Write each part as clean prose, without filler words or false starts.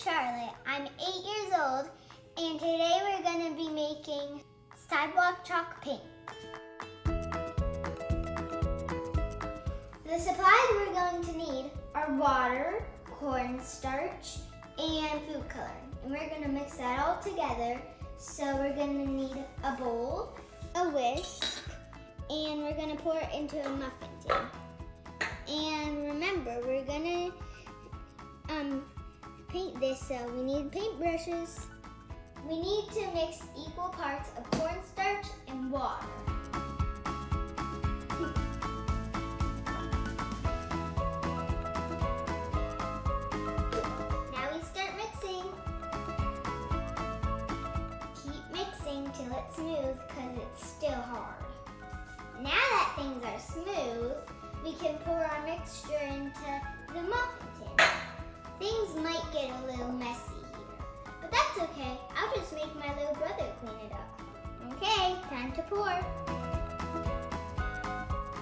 Charlotte. I'm 8 years old, and today we're going to be making sidewalk chalk paint. The supplies we're going to need are water, cornstarch, and food coloring. And we're going to mix that all together. So we're going to need a bowl, a whisk, and we're going to pour it into a muffin tin. And remember, we're going to paint this, so we need paintbrushes. We need to mix equal parts of cornstarch and water. Now we start mixing. Keep mixing till it's smooth because it's still hard. Now that things are smooth, we can pour our mixture into the muffin tin. Things might get a little messy here, but that's okay. I'll just make my little brother clean it up. Okay, time to pour.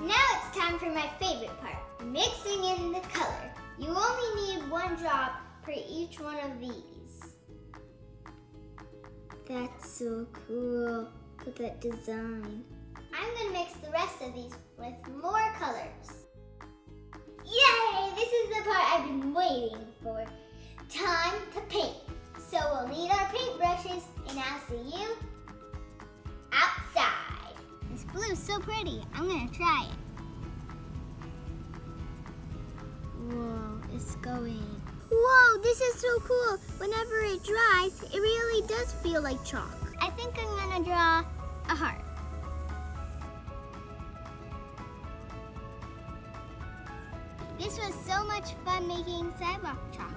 Now it's time for my favorite part, mixing in the color. You only need 1 drop for each one of these. That's so cool. Look at that design. I'm gonna mix the rest of these with more colors. Yay! This is the part I've been waiting for. Time to paint. So we'll need our paintbrushes, and I'll see you outside. This blue is so pretty. I'm gonna try it. Whoa, it's going. Whoa, this is so cool. Whenever it dries, it really does feel like chalk. I think I'm gonna draw a heart. This was so much fun making sidewalk chalk.